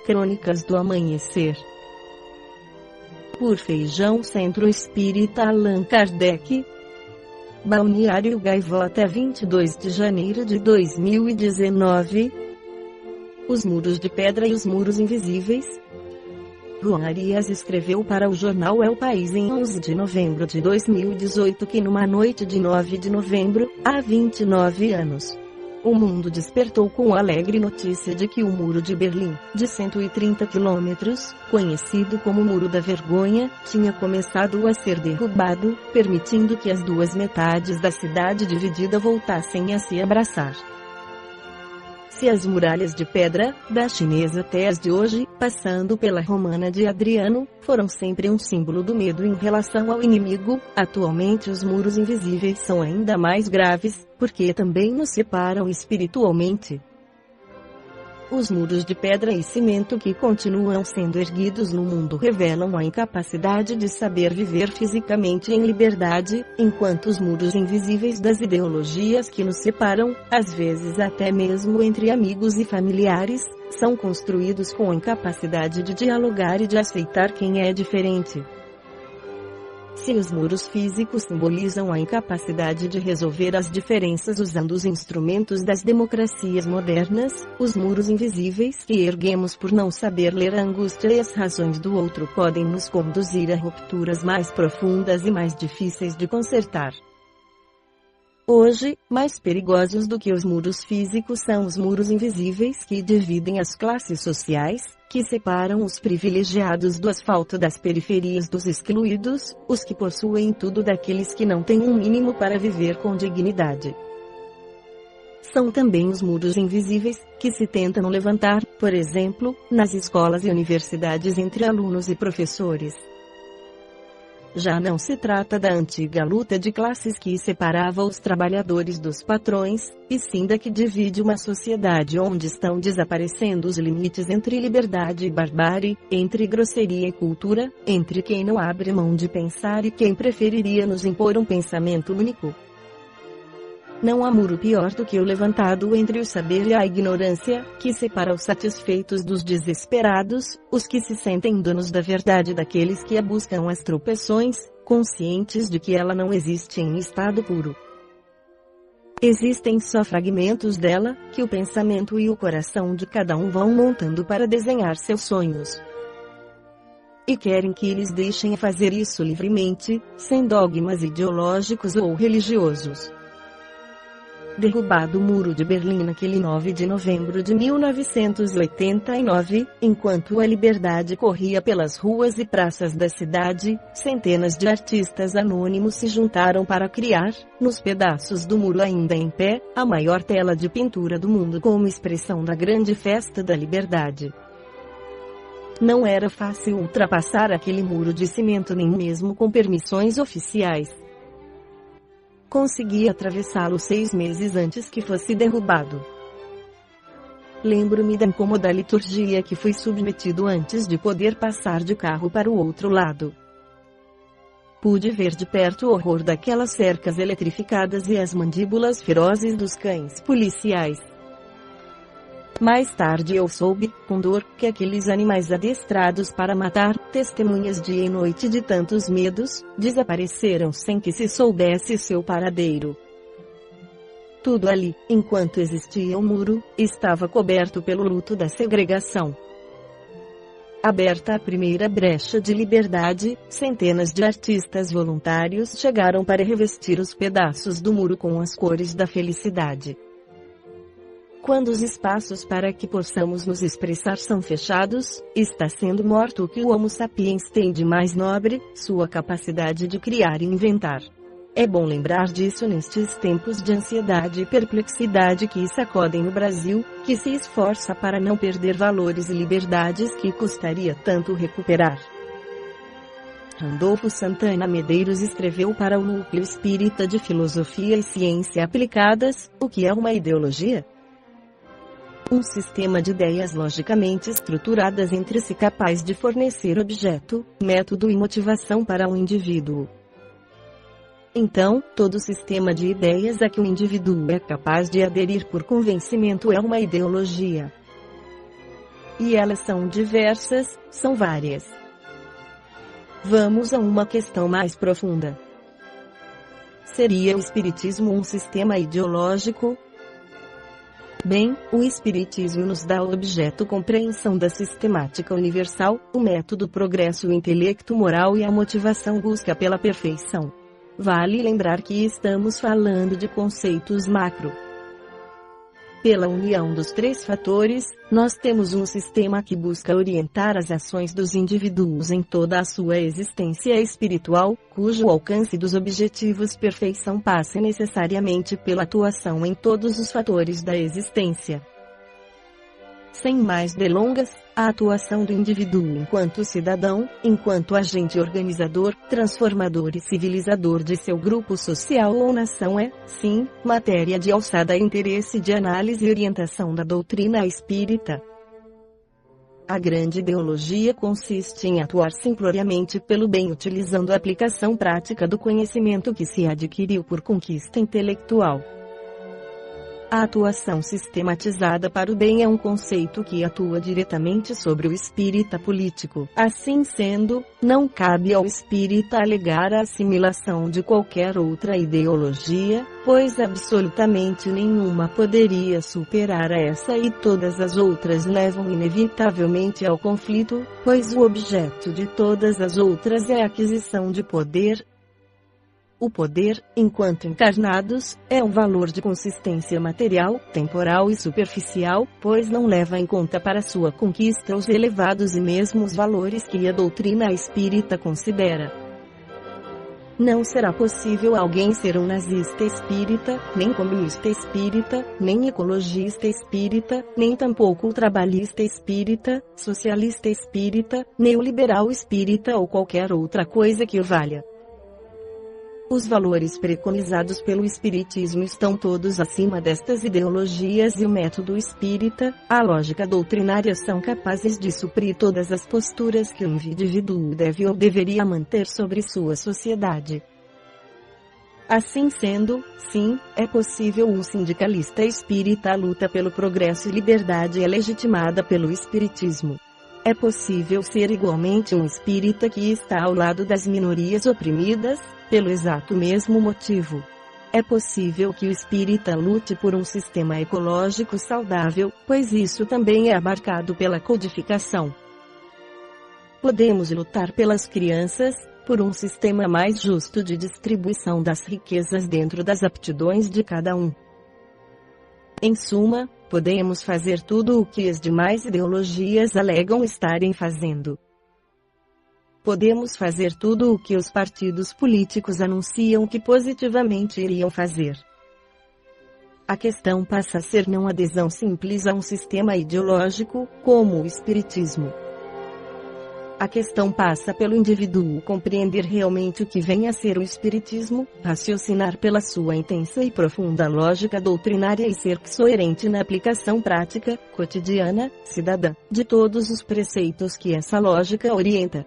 Crônicas do Amanhecer. Por Feijão Centro Espírita Allan Kardec. Balneário Gaivota, 22 de janeiro de 2019. Os muros de pedra e os muros invisíveis. Juan Arias escreveu para o jornal El País em 11 de novembro de 2018 que numa noite de 9 de novembro, há 29 anos, o mundo despertou com a alegre notícia de que o Muro de Berlim, de 130 quilômetros, conhecido como Muro da Vergonha, tinha começado a ser derrubado, permitindo que as duas metades da cidade dividida voltassem a se abraçar. Se as muralhas de pedra, da chinesa até as de hoje, passando pela romana de Adriano, foram sempre um símbolo do medo em relação ao inimigo, atualmente os muros invisíveis são ainda mais graves, porque também nos separam espiritualmente. Os muros de pedra e cimento que continuam sendo erguidos no mundo revelam a incapacidade de saber viver fisicamente em liberdade, enquanto os muros invisíveis das ideologias que nos separam, às vezes até mesmo entre amigos e familiares, são construídos com a incapacidade de dialogar e de aceitar quem é diferente. Se os muros físicos simbolizam a incapacidade de resolver as diferenças usando os instrumentos das democracias modernas, os muros invisíveis que erguemos por não saber ler a angústia e as razões do outro podem nos conduzir a rupturas mais profundas e mais difíceis de consertar. Hoje, mais perigosos do que os muros físicos são os muros invisíveis que dividem as classes sociais, que separam os privilegiados do asfalto das periferias dos excluídos, os que possuem tudo daqueles que não têm um mínimo para viver com dignidade. São também os muros invisíveis, que se tentam levantar, por exemplo, nas escolas e universidades entre alunos e professores. Já não se trata da antiga luta de classes que separava os trabalhadores dos patrões, e sim da que divide uma sociedade onde estão desaparecendo os limites entre liberdade e barbárie, entre grosseria e cultura, entre quem não abre mão de pensar e quem preferiria nos impor um pensamento único. Não há muro pior do que o levantado entre o saber e a ignorância, que separa os satisfeitos dos desesperados, os que se sentem donos da verdade daqueles que a buscam às tropeções, conscientes de que ela não existe em estado puro. Existem só fragmentos dela, que o pensamento e o coração de cada um vão montando para desenhar seus sonhos. E querem que eles deixem fazer isso livremente, sem dogmas ideológicos ou religiosos. Derrubado o Muro de Berlim naquele 9 de novembro de 1989, enquanto a liberdade corria pelas ruas e praças da cidade, centenas de artistas anônimos se juntaram para criar, nos pedaços do muro ainda em pé, a maior tela de pintura do mundo como expressão da grande festa da liberdade. Não era fácil ultrapassar aquele muro de cimento nem mesmo com permissões oficiais. Consegui atravessá-lo 6 meses antes que fosse derrubado. Lembro-me da incômoda liturgia que fui submetido antes de poder passar de carro para o outro lado. Pude ver de perto o horror daquelas cercas eletrificadas e as mandíbulas ferozes dos cães policiais. Mais tarde eu soube, com dor, que aqueles animais adestrados para matar, testemunhas dia e noite de tantos medos, desapareceram sem que se soubesse seu paradeiro. Tudo ali, enquanto existia o muro, estava coberto pelo luto da segregação. Aberta a primeira brecha de liberdade, centenas de artistas voluntários chegaram para revestir os pedaços do muro com as cores da felicidade. Quando os espaços para que possamos nos expressar são fechados, está sendo morto o que o Homo sapiens tem de mais nobre, sua capacidade de criar e inventar. É bom lembrar disso nestes tempos de ansiedade e perplexidade que sacodem o Brasil, que se esforça para não perder valores e liberdades que custaria tanto recuperar. Randolfo Santana Medeiros escreveu para o Núcleo Espírita de Filosofia e Ciência Aplicadas, o que é uma ideologia? Um sistema de ideias logicamente estruturadas entre si capaz de fornecer objeto, método e motivação para um indivíduo. Então, todo sistema de ideias a que o indivíduo é capaz de aderir por convencimento é uma ideologia. E elas são diversas, são várias. Vamos a uma questão mais profunda. Seria o espiritismo um sistema ideológico? Bem, o espiritismo nos dá o objeto compreensão da sistemática universal, o método progresso, o intelecto moral e a motivação busca pela perfeição. Vale lembrar que estamos falando de conceitos macro. Pela união dos três fatores, nós temos um sistema que busca orientar as ações dos indivíduos em toda a sua existência espiritual, cujo alcance dos objetivos perfeição passa necessariamente pela atuação em todos os fatores da existência. Sem mais delongas, a atuação do indivíduo enquanto cidadão, enquanto agente organizador, transformador e civilizador de seu grupo social ou nação é, sim, matéria de alçada interesse de análise e orientação da doutrina espírita. A grande ideologia consiste em atuar simploriamente pelo bem utilizando a aplicação prática do conhecimento que se adquiriu por conquista intelectual. A atuação sistematizada para o bem é um conceito que atua diretamente sobre o espírita político. Assim sendo, não cabe ao espírita alegar a assimilação de qualquer outra ideologia, pois absolutamente nenhuma poderia superar essa e todas as outras levam inevitavelmente ao conflito, pois o objeto de todas as outras é a aquisição de poder. O poder, enquanto encarnados, é um valor de consistência material, temporal e superficial, pois não leva em conta para sua conquista os elevados e mesmos valores que a doutrina espírita considera. Não será possível alguém ser um nazista espírita, nem comunista espírita, nem ecologista espírita, nem tampouco trabalhista espírita, socialista espírita, neoliberal espírita ou qualquer outra coisa que o valha. Os valores preconizados pelo espiritismo estão todos acima destas ideologias e o método espírita, a lógica doutrinária são capazes de suprir todas as posturas que um indivíduo deve ou deveria manter sobre sua sociedade. Assim sendo, sim, é possível um sindicalista espírita luta pelo progresso e liberdade é legitimada pelo espiritismo. É possível ser igualmente um espírita que está ao lado das minorias oprimidas, pelo exato mesmo motivo. É possível que o espírita lute por um sistema ecológico saudável, pois isso também é abarcado pela codificação. Podemos lutar pelas crianças, por um sistema mais justo de distribuição das riquezas dentro das aptidões de cada um. Em suma, podemos fazer tudo o que as demais ideologias alegam estarem fazendo. Podemos fazer tudo o que os partidos políticos anunciam que positivamente iriam fazer. A questão passa a ser não adesão simples a um sistema ideológico, como o espiritismo. A questão passa pelo indivíduo compreender realmente o que vem a ser o espiritismo, raciocinar pela sua intensa e profunda lógica doutrinária e ser coerente na aplicação prática, cotidiana, cidadã, de todos os preceitos que essa lógica orienta.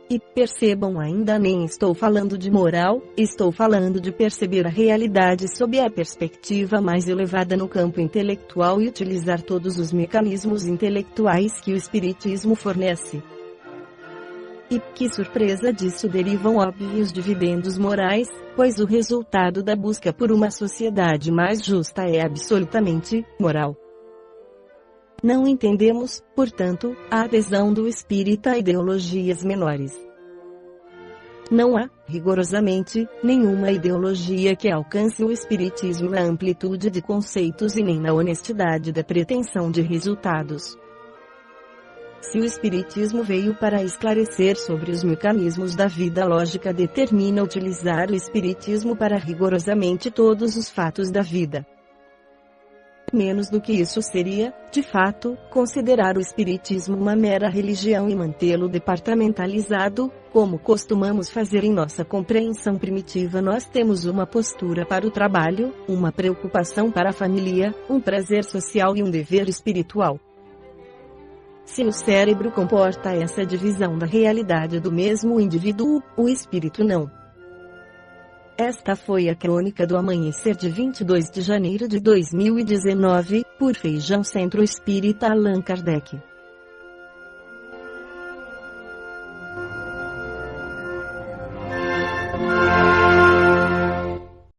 E percebam, ainda nem estou falando de moral, estou falando de perceber a realidade sob a perspectiva mais elevada no campo intelectual e utilizar todos os mecanismos intelectuais que o espiritismo fornece. E que surpresa disso derivam óbvios dividendos morais, pois o resultado da busca por uma sociedade mais justa é absolutamente moral. Não entendemos, portanto, a adesão do espírita a ideologias menores. Não há, rigorosamente, nenhuma ideologia que alcance o espiritismo na amplitude de conceitos e nem na honestidade da pretensão de resultados. Se o espiritismo veio para esclarecer sobre os mecanismos da vida, a lógica determina utilizar o espiritismo para rigorosamente todos os fatos da vida. Menos do que isso seria, de fato, considerar o espiritismo uma mera religião e mantê-lo departamentalizado, como costumamos fazer em nossa compreensão primitiva. Nós temos uma postura para o trabalho, uma preocupação para a família, um prazer social e um dever espiritual. Se o cérebro comporta essa divisão da realidade do mesmo indivíduo, o espírito não. Esta foi a crônica do amanhecer de 22 de janeiro de 2019, por Feijão Centro Espírita Allan Kardec.